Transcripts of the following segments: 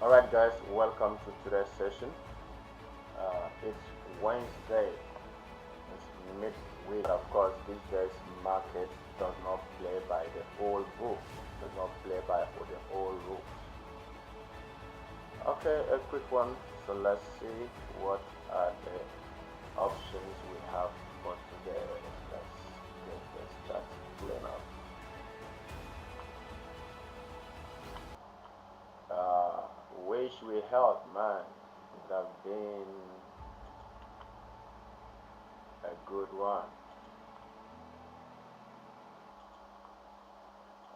Alright guys, welcome to today's session. It's Wednesday, it's midweek. Of course, these days market does not play by the old book, does not play by the old rules. Okay, a quick one. So let's see what are the options we have for today. Let's get this chart pulling up. Wish we held, man. It would have been a good one.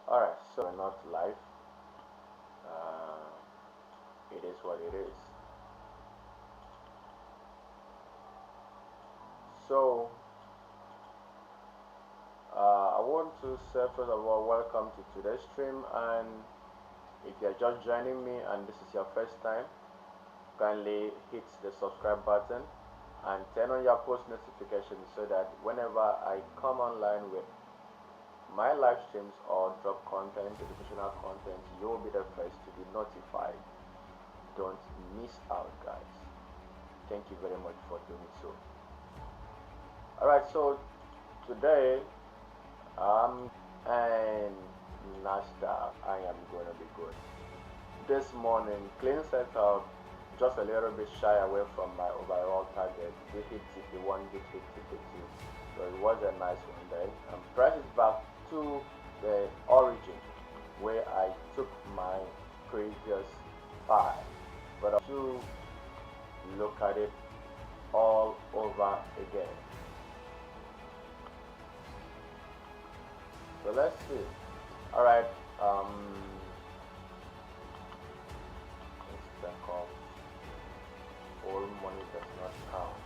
Alright, so we're not live. It is what it is. So I want to say first of all, welcome to today's stream, and if you're just joining me and this is your first time, kindly hit the subscribe button and turn on your post notifications so that whenever I come online with my live streams or drop content, educational content, you will be the first to be notified. Don't miss out, guys. Thank you very much for doing so. Alright, so today and Nasdaq, I am going to be good. This morning, clean setup, just a little bit shy away from my overall target. We hit TP1, we hit TP2, so it was a nice one there. And price is back to the origin where I took my previous buy, but to look at it all over again. So let's see. Alright, let's check off all money does not count.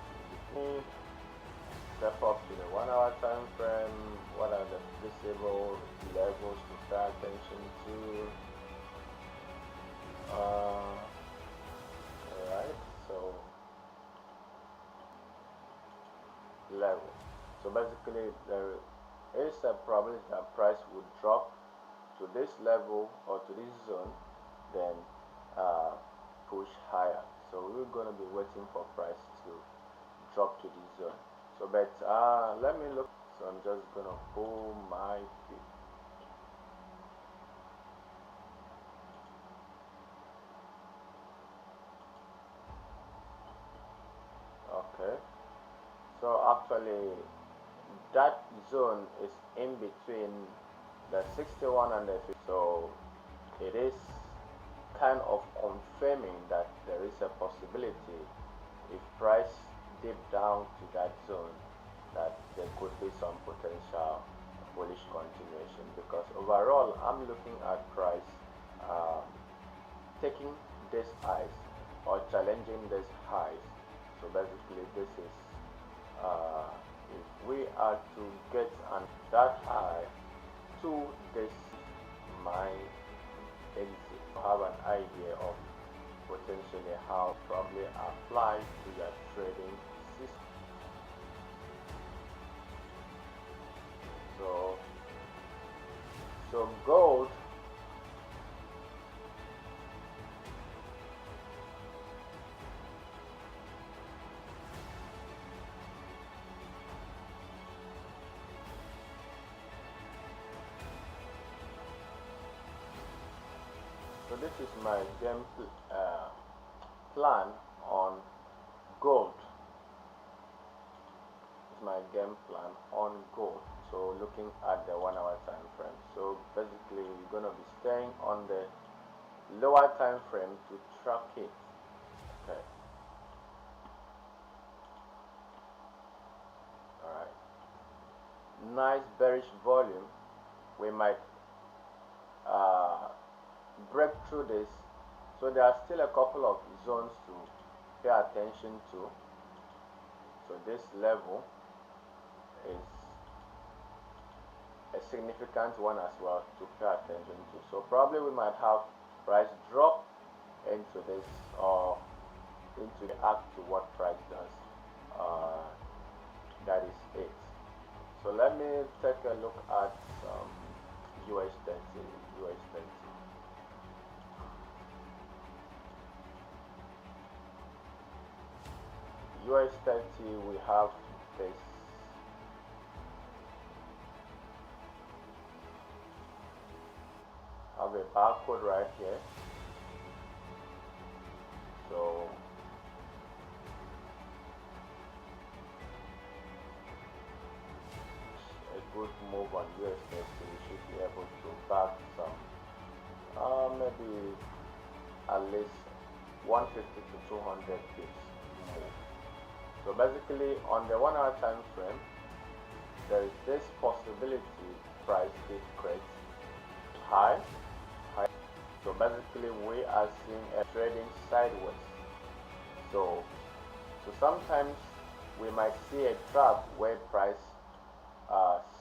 Step up to the 1 hour time frame. What are the visible levels to pay attention to? Alright, so level. So basically there is a probability that price would drop to this level or to this zone, then push higher. So we're going to be waiting for price to drop to this zone. So but let me look. So I'm just going to pull my feet. Okay, so actually that zone is in between the 61 and the 50, so it is kind of confirming that there is a possibility if price dip down to that zone that there could be some potential bullish continuation, because overall I'm looking at price taking this highs or challenging this highs. So basically this is if we are to get that high to this my exit, have an idea of potentially how probably apply to your trading system. So gold, so this is my game plan on gold. This is my game plan on gold. So looking at the 1 hour time frame. So basically we're going to be staying on the lower time frame to track it. Okay. Alright. Nice bearish volume. We might break through this. So there are still a couple of zones to pay attention to. So this level is a significant one as well to pay attention to. So probably we might have price drop into this or into the act to what price does. That is it. So let me take a look at US30. US30, we have this have a barcode right here. So a good move on US30, we should be able to back some maybe at least 150 to 200 pips move. So basically on the 1 hour time frame, there is this possibility price did create high. So basically we are seeing a trading sideways. So sometimes we might see a trap where price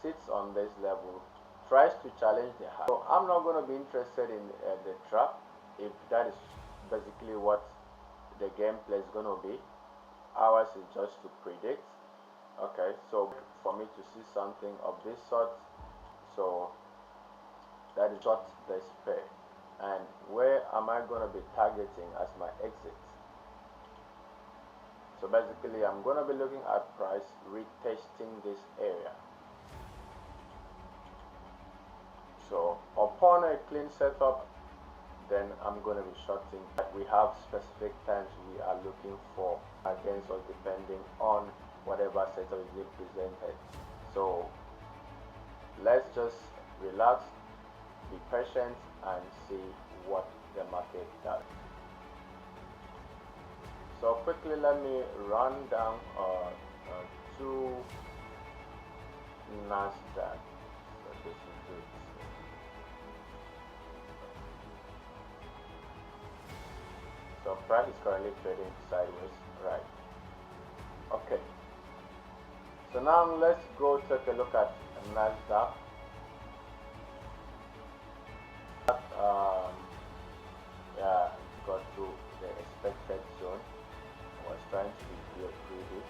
sits on this level, tries to challenge the high. So I'm not going to be interested in the trap if that is basically what the gameplay is going to be. Ours is just to predict. Okay, so for me to see something of this sort, so that is short this pair. And where am I going to be targeting as my exit? So basically I'm going to be looking at price retesting this area. So upon a clean setup, then I'm going to be shorting. We have specific times we are looking for against us depending on whatever setup is being presented. So let's just relax, be patient, and see what the market does. So quickly let me run down to Nasdaq. So this is good. So price is currently trading sideways, right? Okay. So now let's go take a look at Nasdaq. Yeah, got to the expected zone. Was trying to be greedy,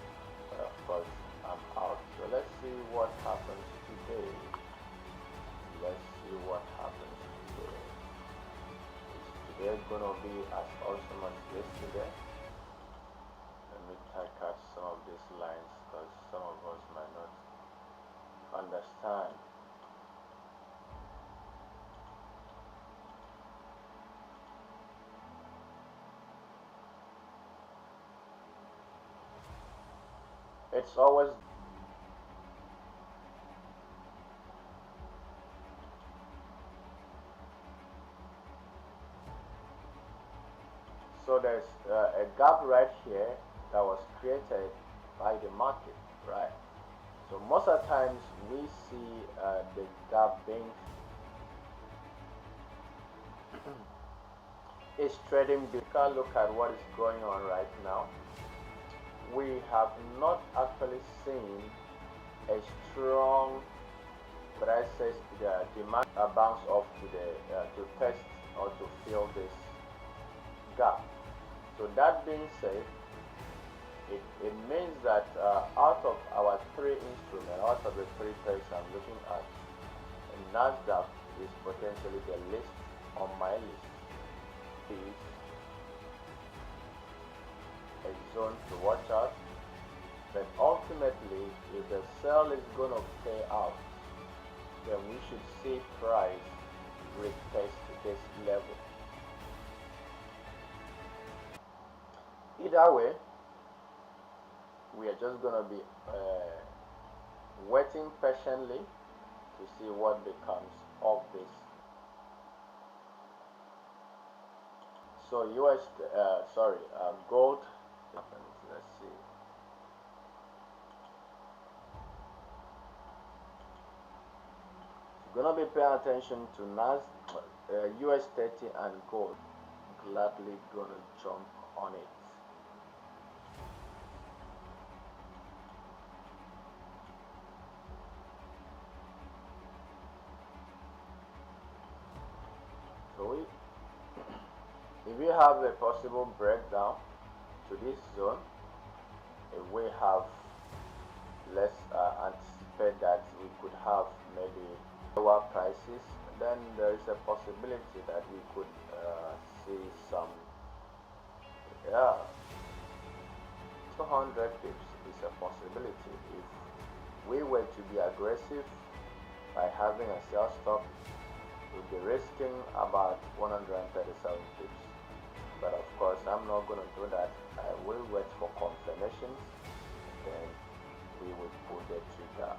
but of course I'm out. So let's see what happens today. Let's see what happens today. Is today gonna be as awesome as yesterday? Let me check out some of these lines because some of us might not understand. It's always so there's a gap right here that was created by the market, right? So most of the times we see the gap being is trading. Because look at what is going on right now. We have not actually seen a strong, but I say the demand bounce off to the to test or to fill this gap. So that being said, it means that out of our three instruments, out of the three pairs I'm looking at, Nasdaq is potentially the least on my list. Is a zone to watch out, but ultimately if the sell is going to pay out, then we should see price retest this level. Either way, we are just going to be waiting patiently to see what becomes of this. So gold. Let's see. Gonna be paying attention to US30 and gold. Gladly gonna jump on it. So if we have a possible breakdown to this zone, if we have, let's anticipate that we could have maybe lower prices, then there is a possibility that we could see some, yeah. So 100 pips is a possibility. If we were to be aggressive by having a sell stop, we'll be risking about 137 pips. But of course, I'm not going to do that. I will wait for confirmations, then we will pull the trigger.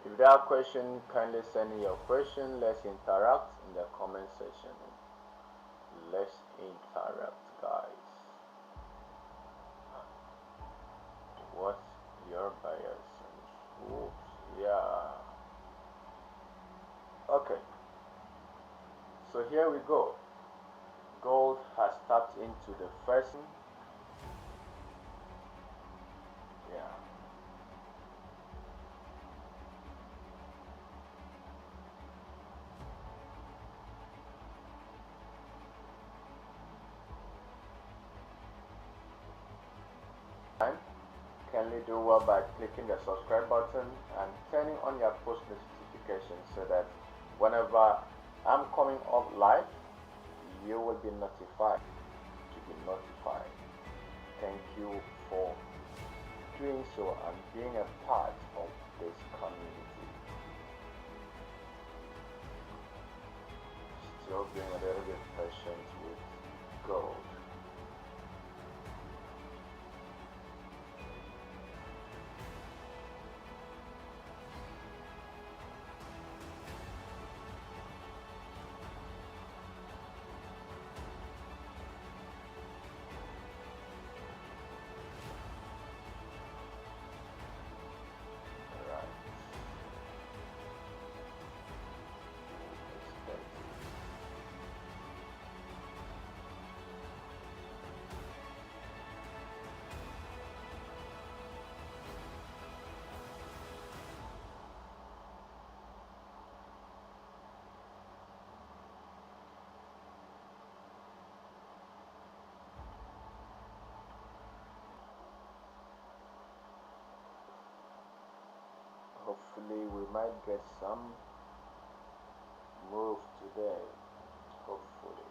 If there are questions, kindly send in your question. Let's interact in the comment section. Let's interact, guys. What's your bias? Oops, yeah. Okay. So here we go. Gold has tapped into the first. Yeah. Kindly do well by clicking the subscribe button and turning on your post notifications so that whenever I'm coming up live, you will be notified. Thank you for doing so and being a part of this community. Still being a little bit patient with gold. Hopefully we might get some move today. Hopefully.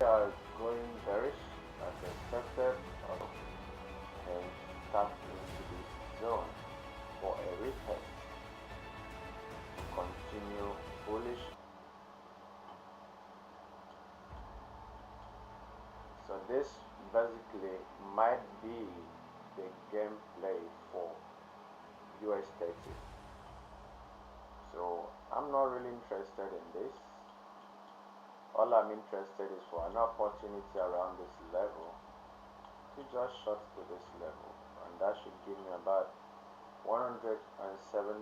Are going bearish as expected and tap into this this basically might be the gameplay for US30. So I'm not really interested in this. All I'm interested is for an opportunity around this level to just short to this level, and that should give me about 170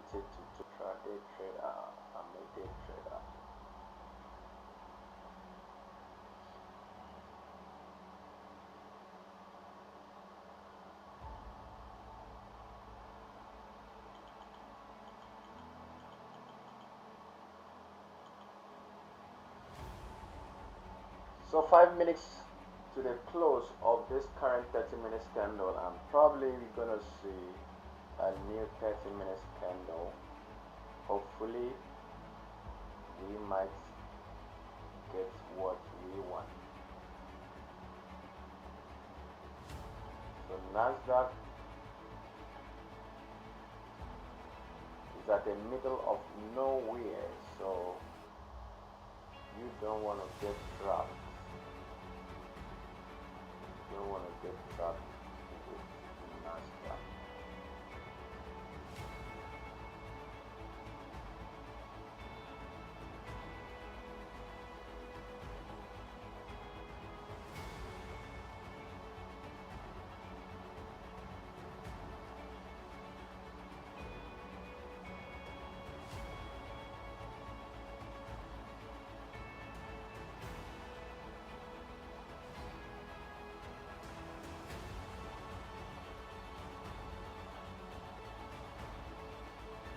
to intraday trader. I'm a day trader. So 5 minutes to the close of this current 30 minutes candle, I'm probably gonna see a new 30 minutes candle. Hopefully we might get what we want. So Nasdaq is at the middle of nowhere, so you don't want to get trapped. You don't want to get trapped with Nasdaq.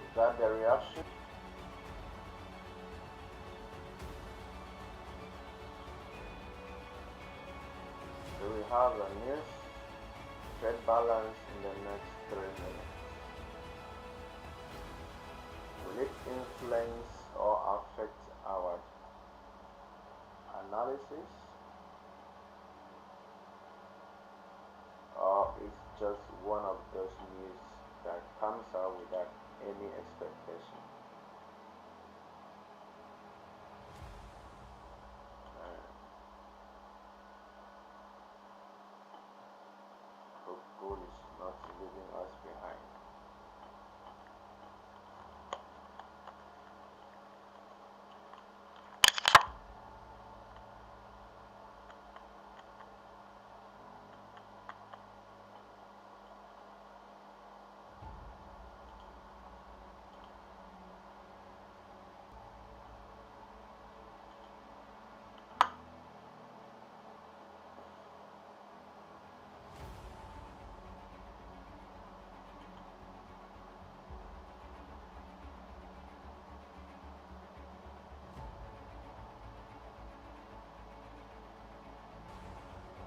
Is that the reaction? Do we have a news trade balance in the next 3 minutes? Will it influence or affect our analysis, or it's just one of those news that comes out without any expectation? Hope gold is not leaving us behind.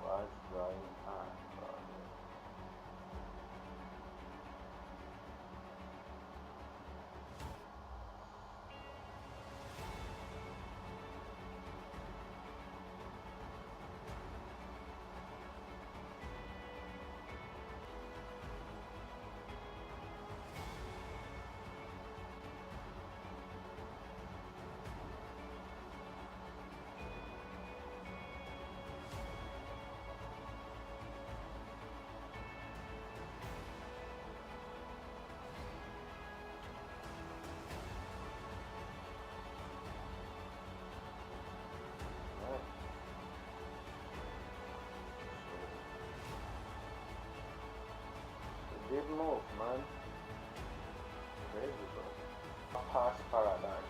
What's going on, brother? Big move, man. Crazy, bro. Past paradise.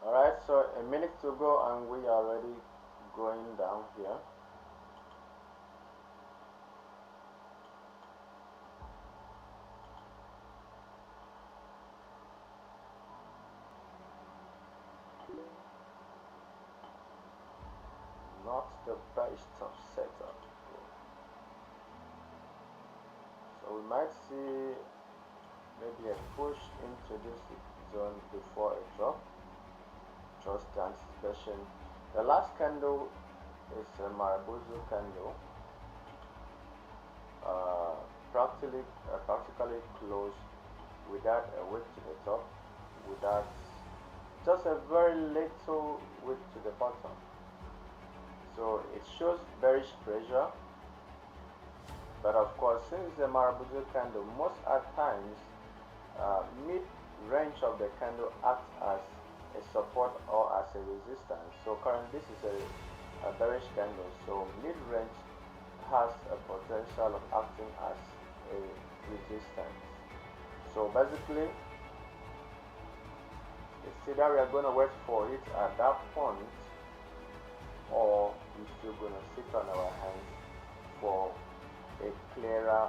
Alright, so a minute to go and we are already going down here. Not the best of setup. we might see maybe a push into this zone before a drop, just the anticipation. The last candle is a Marabozo candle, practically closed without a wick to the top, without just a very little wick to the bottom. So it shows bearish pressure, but of course, since the Marabozo candle most at times mid-range of the candle acts as a support or as a resistance. So currently this is a bearish candle, so mid-range has a potential of acting as a resistance. So basically it's either we are going to wait for it at that point, or we're still going to sit on our hands for a clearer.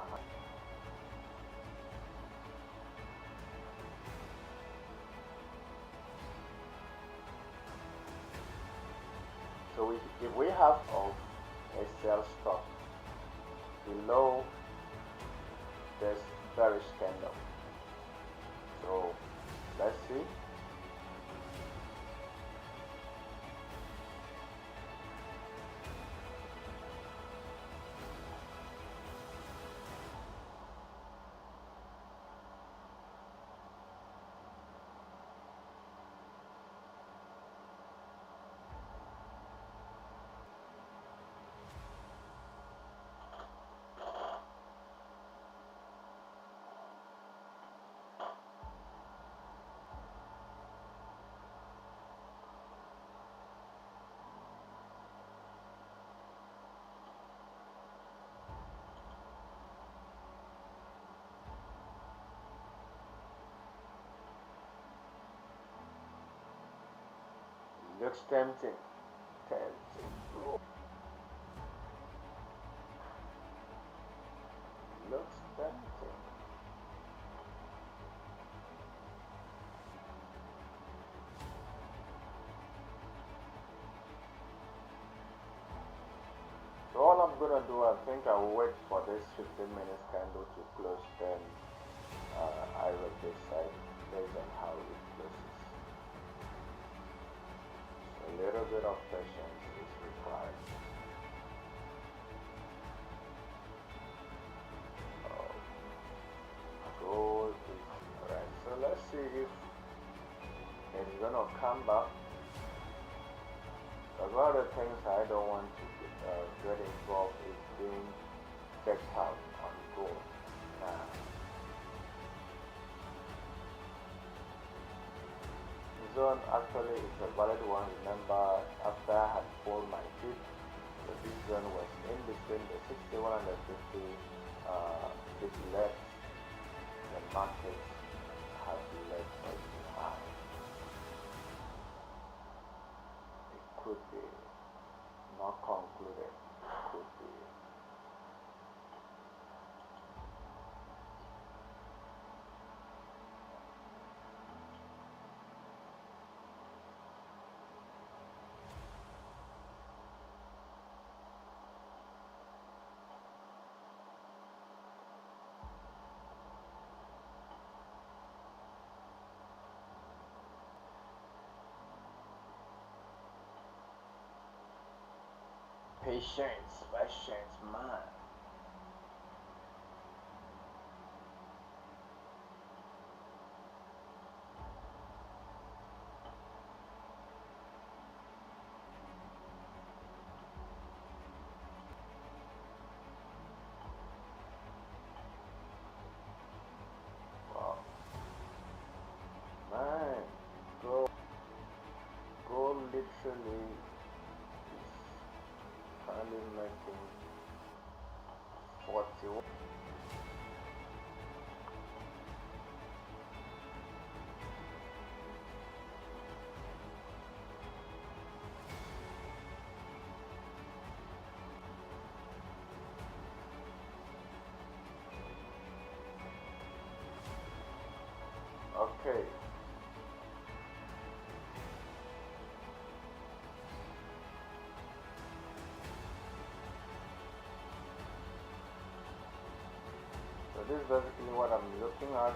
So if we have of a sell stop below this bearish candle, so let's see. Looks tempting. Looks tempting. So all I'm gonna do, I think I will wait for this 15 minutes candle to close, then I will decide based on how it closes. A little bit of patience is required. Gold is alright. So let's see if it's gonna come back. Because one of the things I don't want to get involved is being checked out on gold. Zone actually is a valid one. Remember, after I had pulled my tip, so this zone was in between the 61 and the 50 big left. The market has left us behind. It could be not concluded. It could be. Patience, man. Wow. Man, go literally finally making 41. Okay. So this is basically what I'm looking at.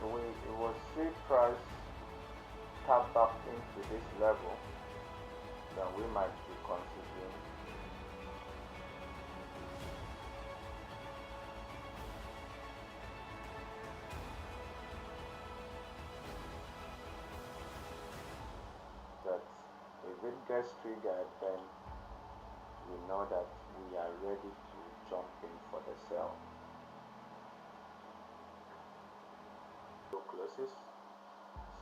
We will see price tap back into this level, then we might be considering that if it gets triggered, then we know that we are ready to jump in for the sell. Closes,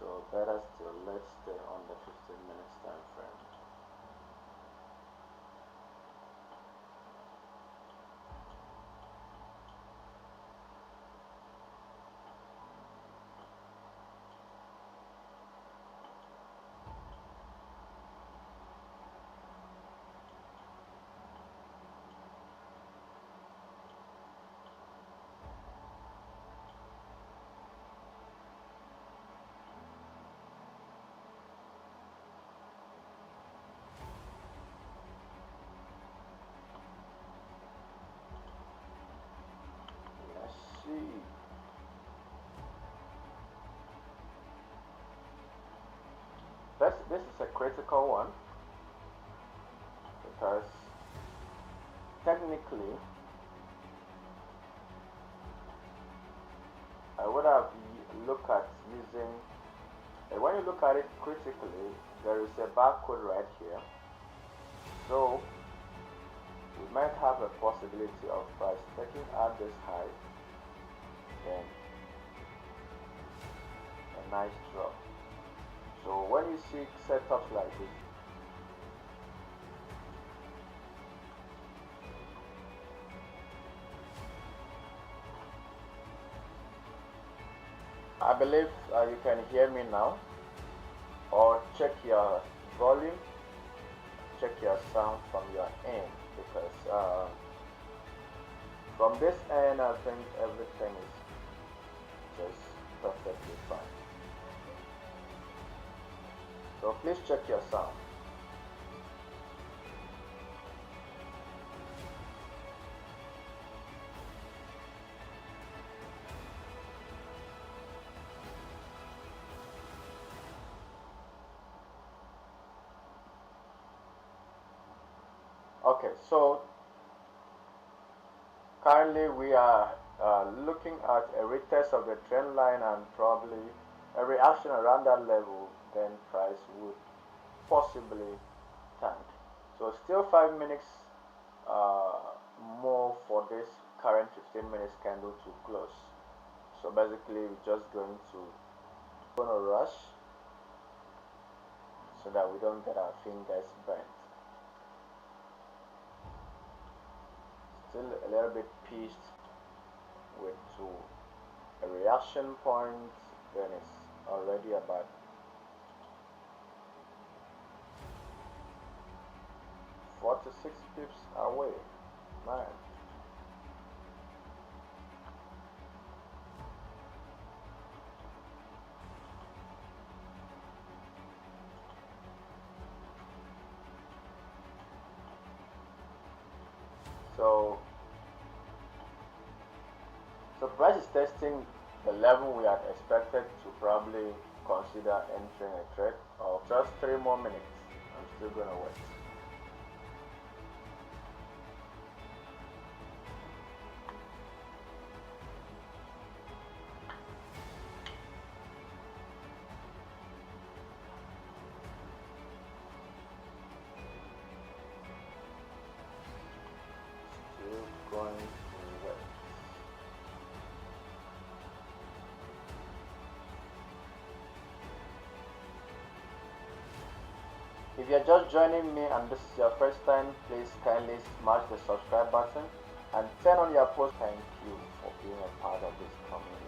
so better still, let's stay on the 15 minutes time frame. This is a critical one because technically I would have looked at using, when you look at it critically, there is a barcode right here, so we might have a possibility of price taking out this high, then a nice drop. So when you see setups like this, I believe you can hear me now, or check your volume, check your sound from your end, because from this end I think everything is just perfectly fine. So please check your sound. Okay, so currently we are looking at a retest of the trend line and probably a reaction around that level, then price would possibly tank. So still 5 minutes more for this current 15 minutes candle to close. So basically we're just going to rush so that we don't get our fingers burnt. Still a little bit pissed with a reaction point, then it's already about 46 pips away, man. So price is testing the level we had expected to probably consider entering a trade of just 3 more minutes. I'm still gonna wait. Still going to wait. If you're just joining me and this is your first time, please kindly smash the subscribe button and turn on your post. Thank you for being a part of this community.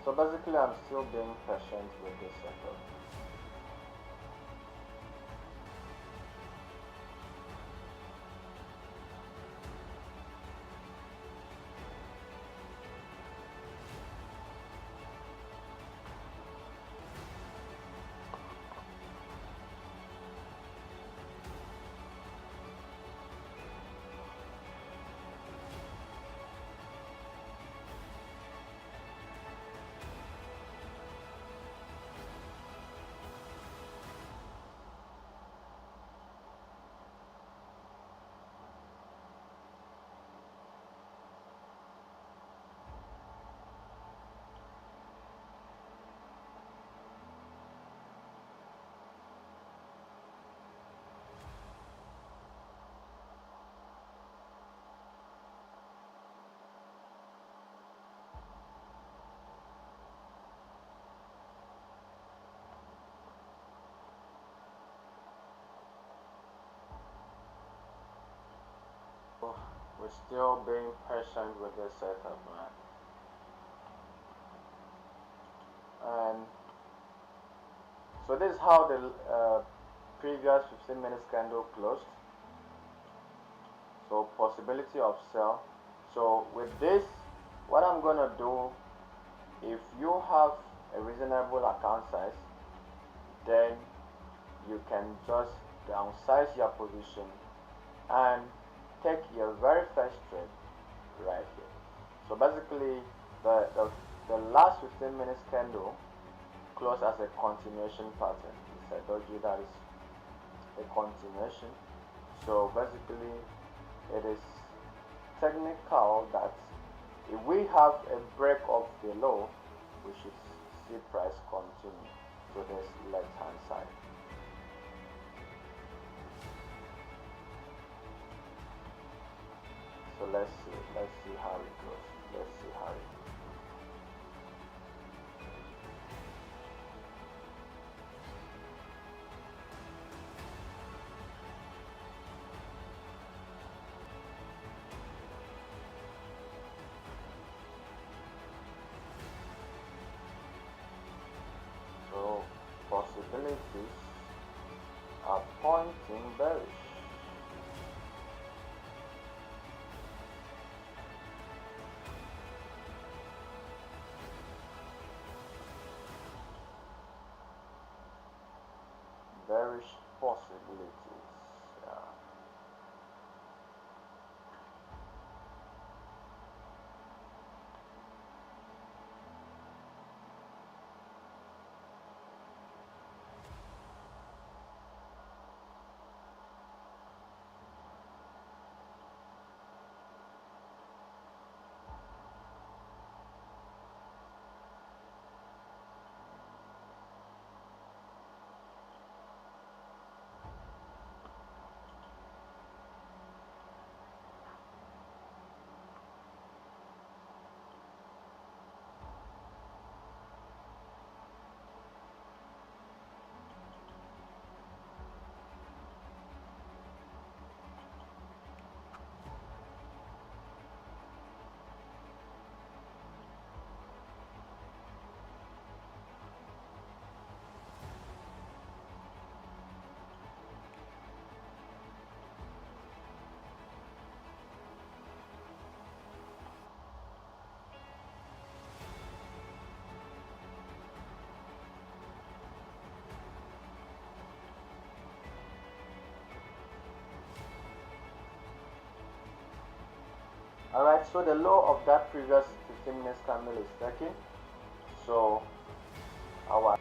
So basically I'm still being patient with this setup. We're still being patient with this setup, man. And so this is how the previous 15 minutes candle closed. So possibility of sell. So with this, what I'm gonna do, if you have a reasonable account size, then you can just downsize your position and take your very first trade right here. So basically the last 15 minutes candle closed as a continuation pattern. It's a doji that is a continuation. So basically it is technical that if we have a break of the low, we should see price continue to this left hand side. So let's see how it goes. Let's see how it goes. So possibilities are pointing bearish. Bearish possibilities. Yeah. Alright, so the low of that previous 15 minutes candle is taken. So our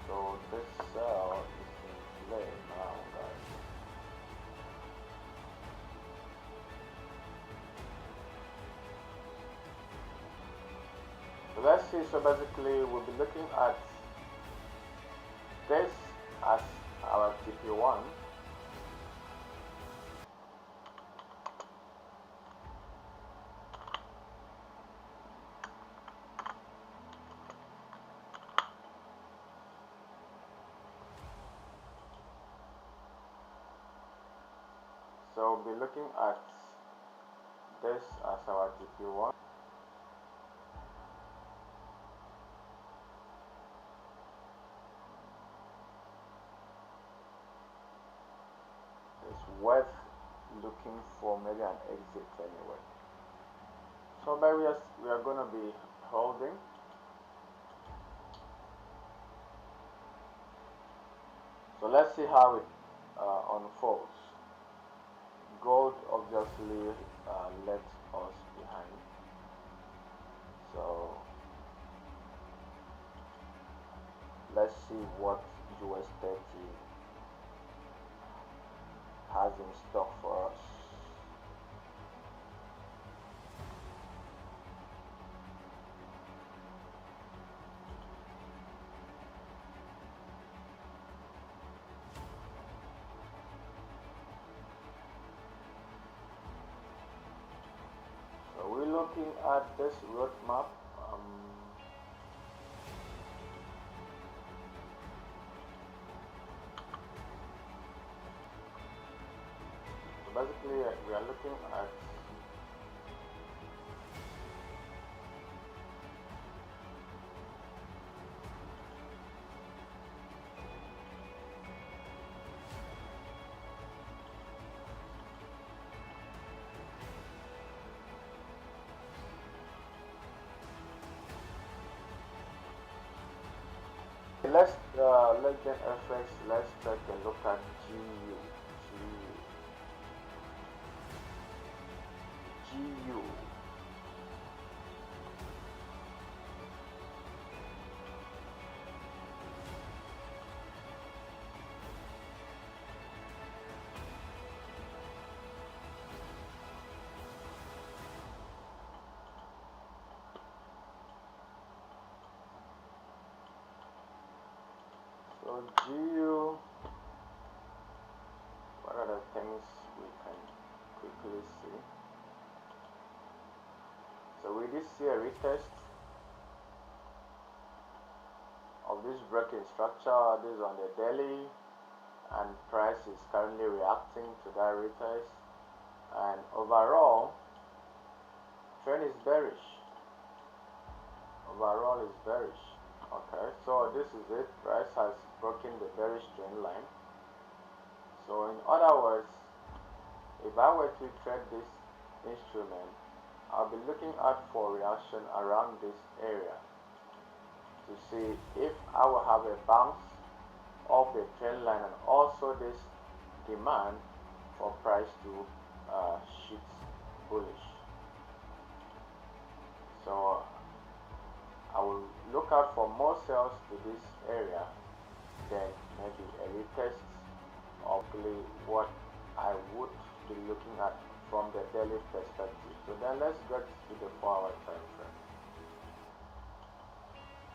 so this sell is in play now, guys. So let's see. So basically we'll be looking at this as our TP1. So we'll be looking at this as our TP1. It's worth looking for maybe an exit anyway. So we are going to be holding. So let's see how it unfolds. Gold obviously left us behind. So let's see what US30 has in stock for us. So we're looking at this roadmap. So basically, we are looking at let's get FX. Let's take a look at GU. So GU, what are the things we can quickly see? So we did see a retest of this breaking structure. This is on the daily, and price is currently reacting to that retest, and overall trend is bearish. Overall is bearish. Okay, so this is it. Price has broken the bearish trend line. So in other words, if I were to trade this instrument, I'll be looking out for reaction around this area to see if I will have a bounce of the trend line and also this demand for price to shift bullish. So I will look out for more sales to this area, then maybe a retest of what I would be looking at from the daily perspective. So then let's get to the 4-hour time frame.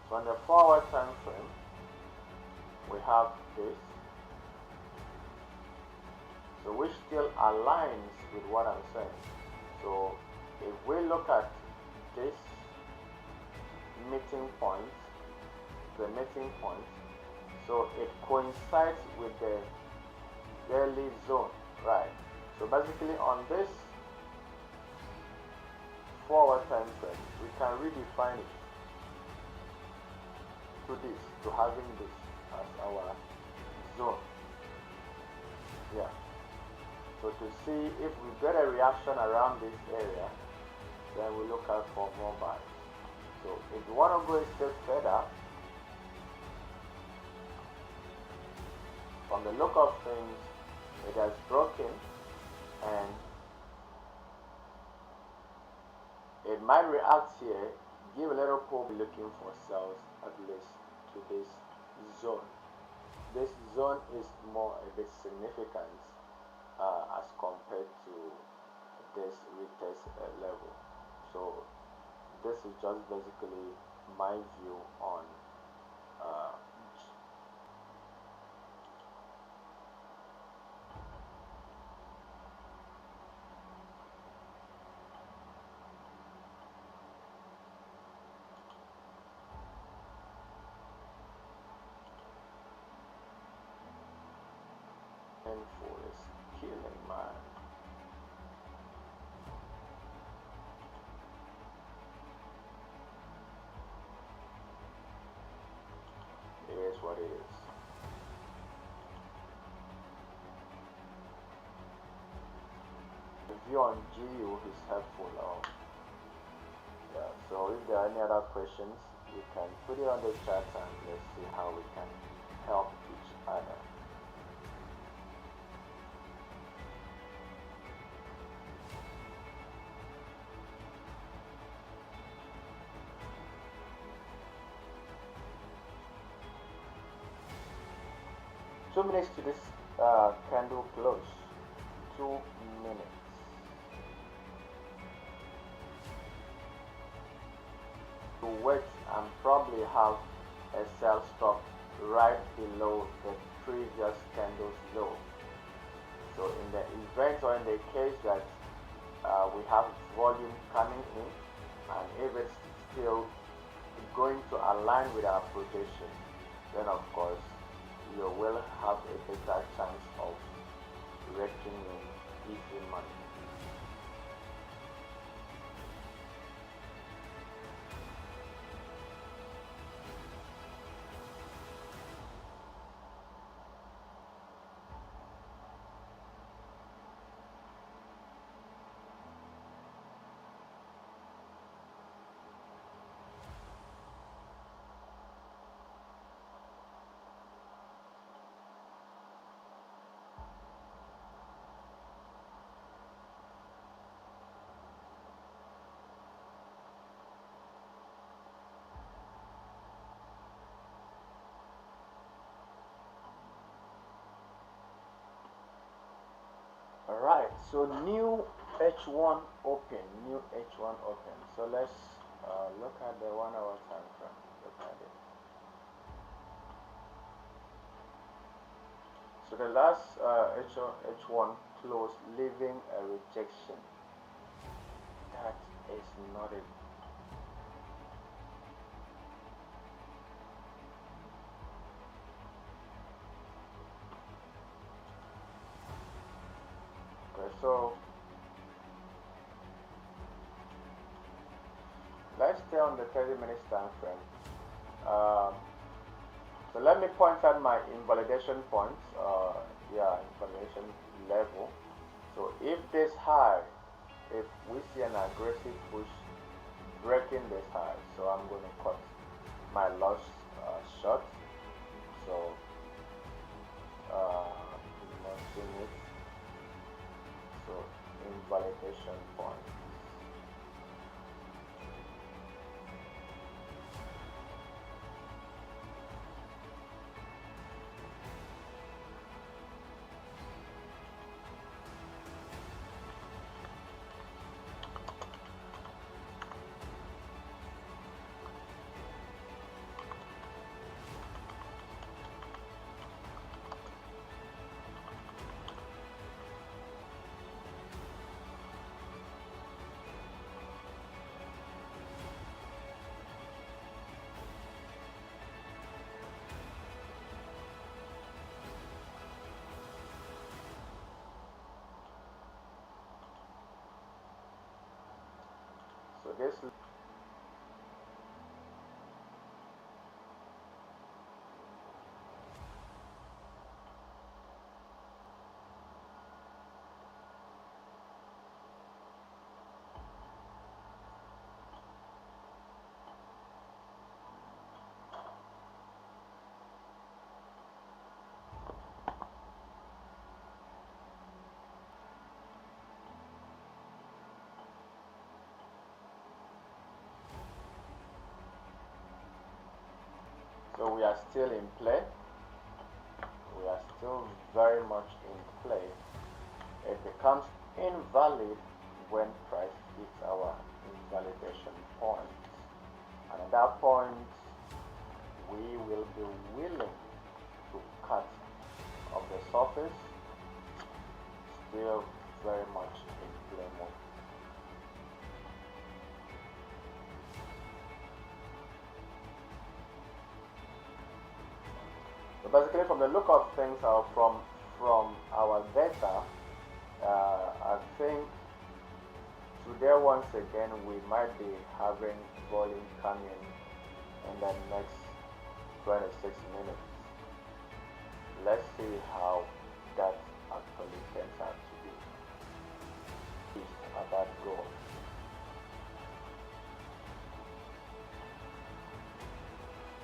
So on the 4-hour time frame, we have this, so which still aligns with what I'm saying. So if we look at this meeting point, the meeting point, so it coincides with the daily zone, right? So basically on this 4-hour time frame, we can redefine it to having this as our zone. Yeah. So to see if we get a reaction around this area, then we look out for more buys. So if you want to go a step further, from the look of things, it has broken and it might react here, give a little pull, be looking for sales at least to this zone. This zone is more a bit significant as compared to this retest level. So this is just basically my view on painful is killing, man. what it is. The view on GU is helpful. Yeah, so if there are any other questions, you can put it on the chat and let's see how we can help each other. Two minutes to this candle close. 2 minutes. To wait and probably have a sell stop right below the previous candle's low. So in the event or in the case that we have volume coming in, and if it's still going to align with our projection, then of course you will have a better chance of raking in easy money. Alright, so new H1 open, So let's look at the 1 hour time frame. Look at it. So the last H1 closed, leaving a rejection. That is not it. So let's stay on the 30 minutes time frame. So let me point out my invalidation points, invalidation level. So if this high, if we see an aggressive push breaking this high, so I'm going to cut my loss short. So nothing it. So invalidation point. So this So we are still in play. We are still very much in play. It becomes invalid when price hits our invalidation point. And at that point, we will be willing to cut off the surface. Still very much in play mode. So basically, from the look of things, from our data, I think today once again we might be having volume coming in the next 26 minutes. let's see how that actually turns out to be. It's about gold.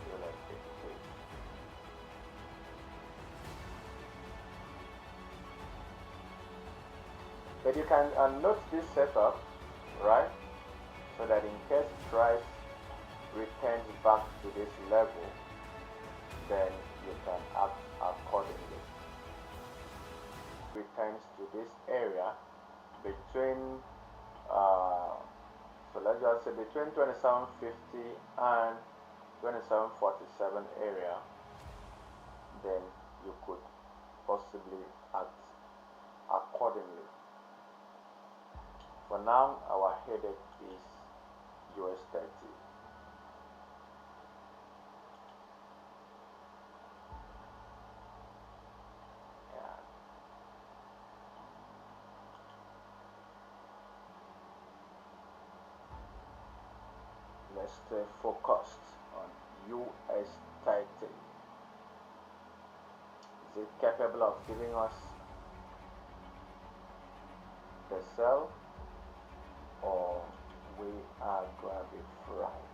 So let's take a page. But you can note this setup, right? So that in case price returns back to this level, then you can act accordingly. Returns to this area between so let's just say between 2750 and 2747 area, then you could possibly act accordingly. For now, our headache is US30. Let's stay focused on US30. Is it capable of giving us the sell, or we are going to be fried?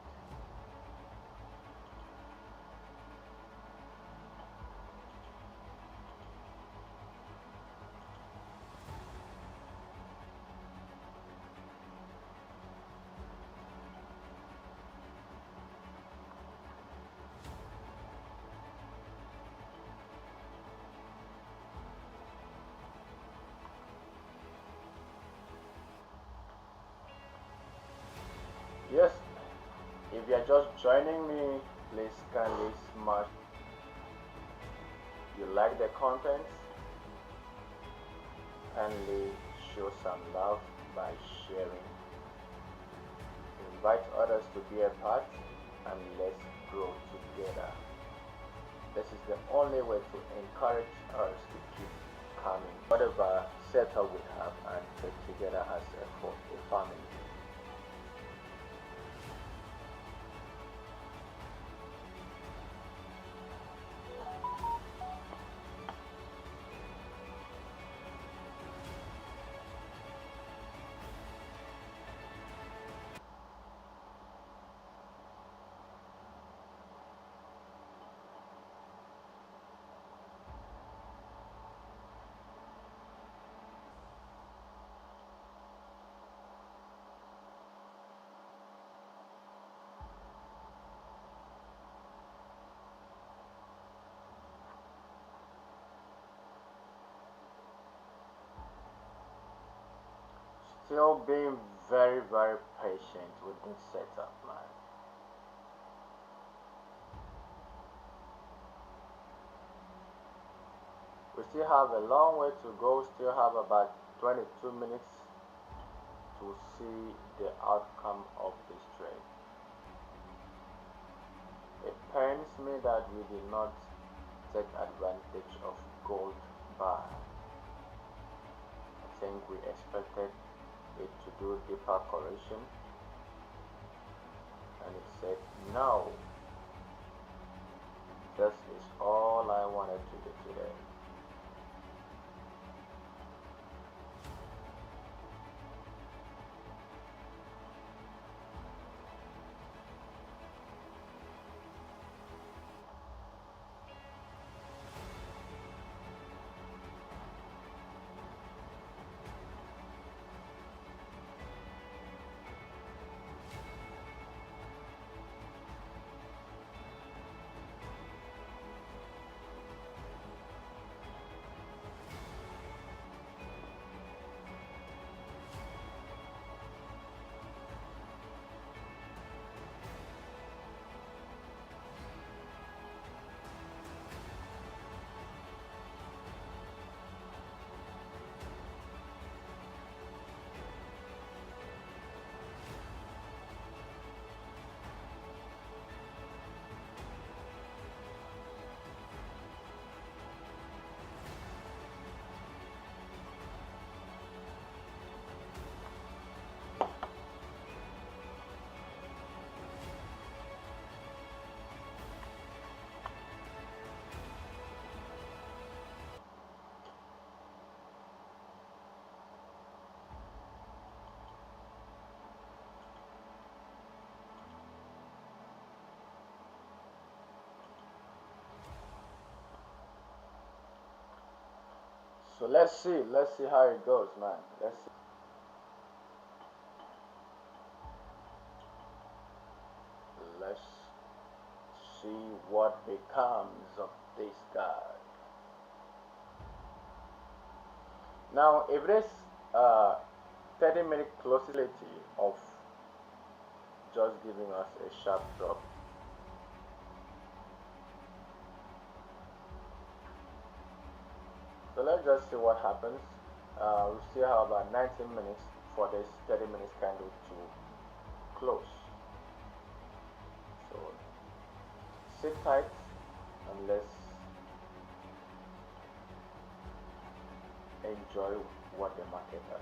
Yes, if you are just joining me, please kindly smash you like the contents, kindly show some love by sharing, invite others to be a part, and let's grow together. This is the only way to encourage us to keep coming whatever setup we have and get together as a family. Still being very patient with this setup, man. We still have a long way to go, still have about 22 minutes to see the outcome of this trade. It pains me that we did not take advantage of gold buy. I think we expected it to do deeper correction, and it said no. This is all I wanted to do today. So let's see how it goes, man. Let's see what becomes of this guy. Now, if this 30-minute closity of just giving us a sharp drop, so let's just see what happens. We still have about 19 minutes for this 30 minutes candle to close. So sit tight and let's enjoy what the market does.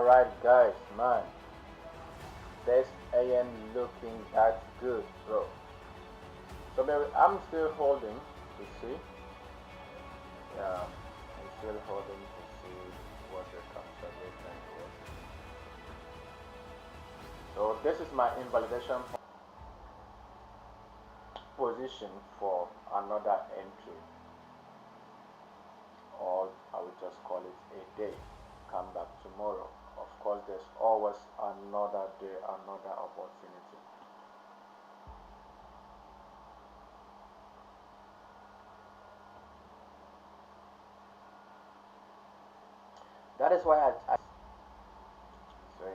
Alright guys, man, this AM looking that good, bro. So maybe I'm still holding to see. Yeah, I'm still holding to see what the conservation is. So this is my invalidation position for another entry, or I would just call it a day. Come back tomorrow. Of course, there's always another day, another opportunity. That is why I say,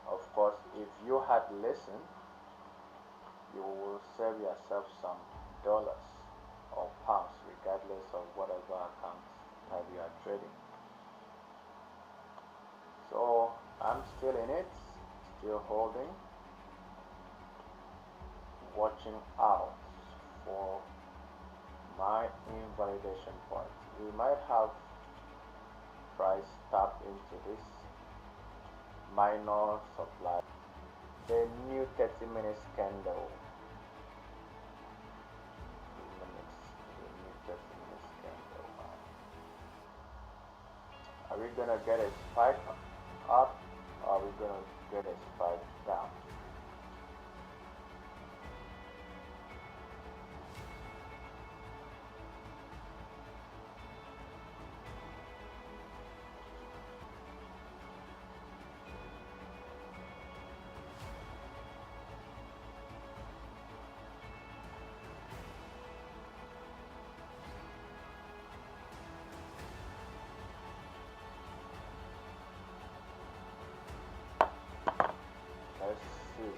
of course, if you had listened, you will save yourself some dollars or pounds, regardless of whatever account type you are trading. So I'm still in it, still holding, watching out for my invalidation point. We might have price tap into this minor supply, the new 30 minutes candle. Are we gonna get a spike up, or are we gonna get a spike down? Let's see.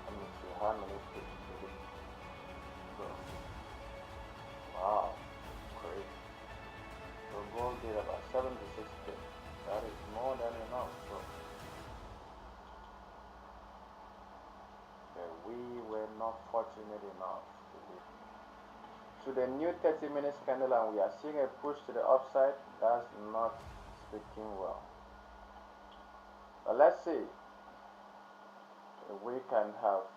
Let me see how many pips did it go. Wow, great. So gold did about 76 pips. That is more than enough, bro. Okay, we were not fortunate enough to the new 30 minutes candle, and we are seeing a push to the upside. That's not speaking well. But let's see if we can have,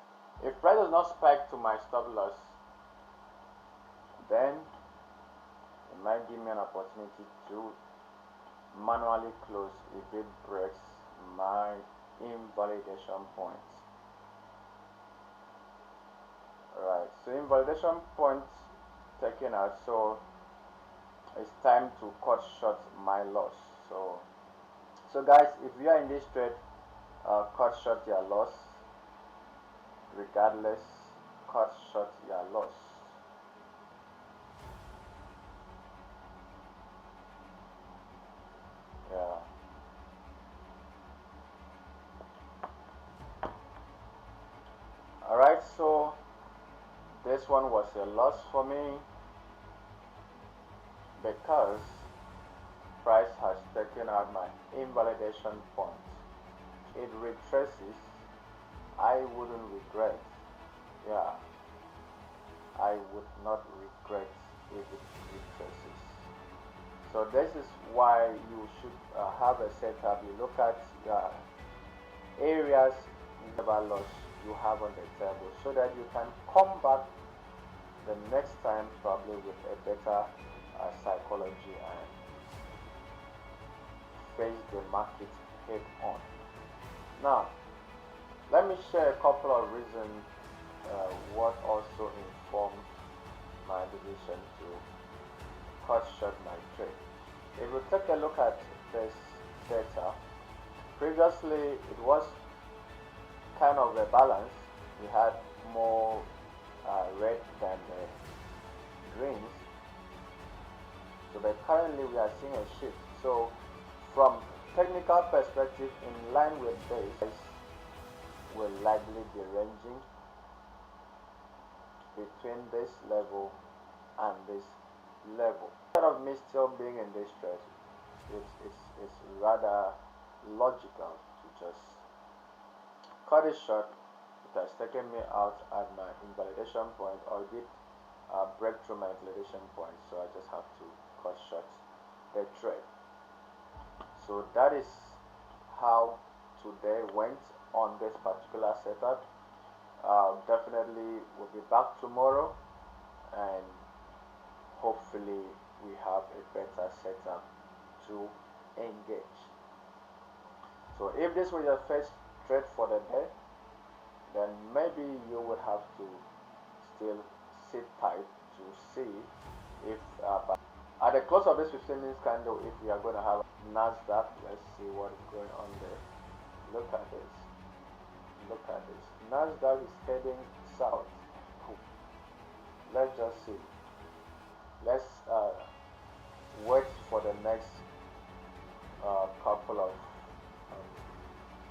if price does not spike to my stop loss, then it might give me an opportunity to manually close if it breaks my invalidation points. Alright, so invalidation points taken out, so it's time to cut short my loss. So guys, if you are in this trade, cut short your loss. Regardless, cut short your loss. Yeah. Alright, so this one was a loss for me because price has taken out my invalidation point. It retraces. I wouldn't regret. Yeah, I would not regret if it retraces. So this is why you should have a setup. You look at the areas never loss you have on the table, so that you can come back the next time probably with a better psychology and face the market head on. Now, let me share a couple of reasons what also informed my decision to cut short my trade. If we take a look at this data, previously it was kind of a balance. We had more red than the greens. So but currently we are seeing a shift. So from technical perspective, in line with this, will likely be ranging between this level and this level. Instead of me still being in this trade, it's rather logical to just cut it short. It has taken me out at my invalidation point, albeit break through my liquidation point, so I just have to cut short the trade. So that is how today went on this particular setup. Definitely we'll be back tomorrow, and hopefully we have a better setup to engage. So if this was your first trade for the day, then maybe you would have to still sit tight to see if at the close of this 15 minutes candle, if we are going to have Nasdaq. Let's see what is going on there. Look at this. Look at this. Nasdaq is heading south. Let's just see. Let's wait for the next couple of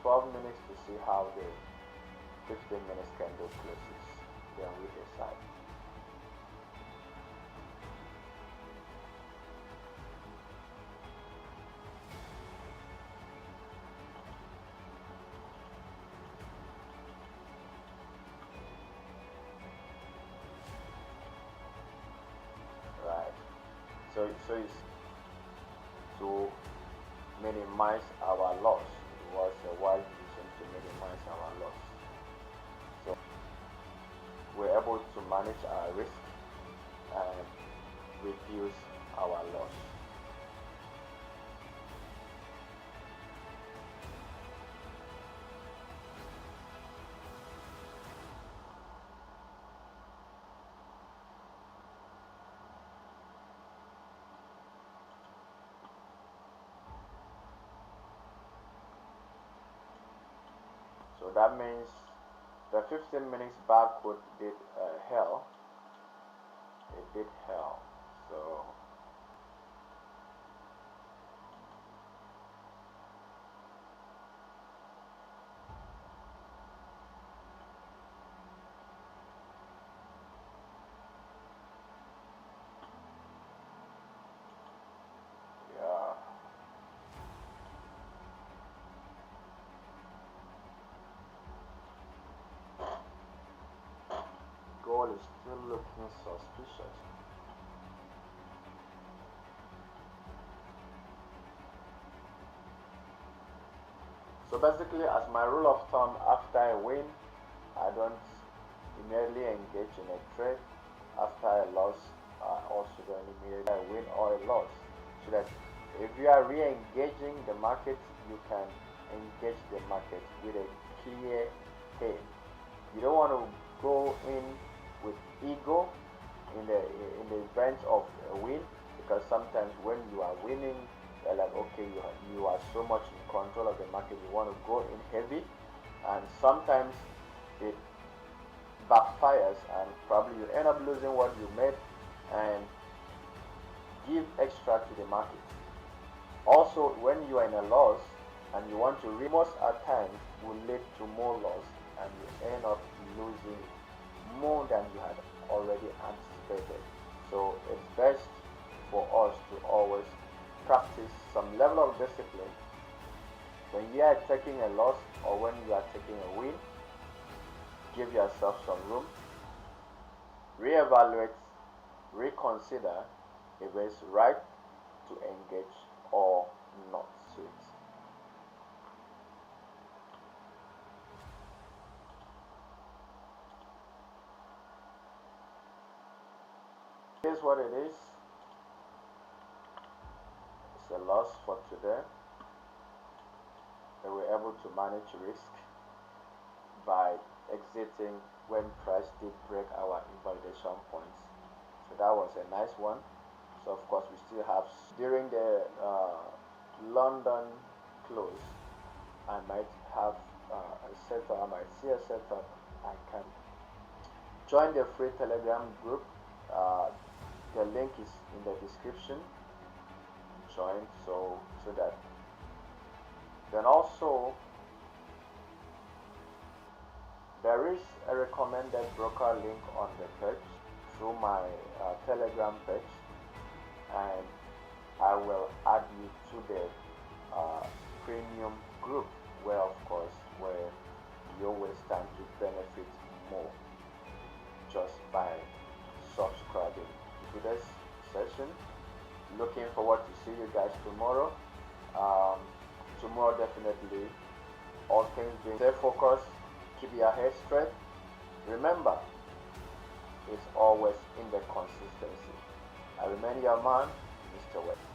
12 minutes to see how the 15 minutes candle closes. Then we decide. Right. So it's to minimize our loss. It was a wise decision to minimize our loss. So we're able to manage our risk and reduce our loss. So that means the 15 minutes backward did hell. It did hell. So yeah. Gold is still looking suspicious. So basically, as my rule of thumb, after I win, I don't immediately engage in a trade. After I lost, I also don't immediately win or a loss. So that if you are re-engaging the market, you can engage the market with a clear head. You don't want to go in with ego in the event of a win, because sometimes when you are winning, you're like, okay, you are so much in control of the market, you want to go in heavy, and sometimes it backfires and probably you end up losing what you made and give extra to the market. Also, when you are in a loss and you want to most at times will lead to more loss, and you end up losing more than you had already anticipated. So it's best for us to always practice some level of discipline. When you are taking a loss or when you are taking a win, give yourself some room, reevaluate, reconsider if it's right to engage or not to it. Here's what it is. It's a loss for today. We were able to manage risk by exiting when price did break our invalidation points. So that was a nice one. So of course we still have, during the London close, I might have a setup, I might see a setup. I can join the free Telegram group. The link is in the description. Join so that then also there is a recommended broker link on the page through my Telegram page, and I will add you to the premium group where you will stand to benefit more just by subscribing to this session. Looking forward to see you guys tomorrow. Tomorrow definitely, all things being stay focused, keep your head straight. Remember, it's always in the consistency. I remain your man, Mr. Wex.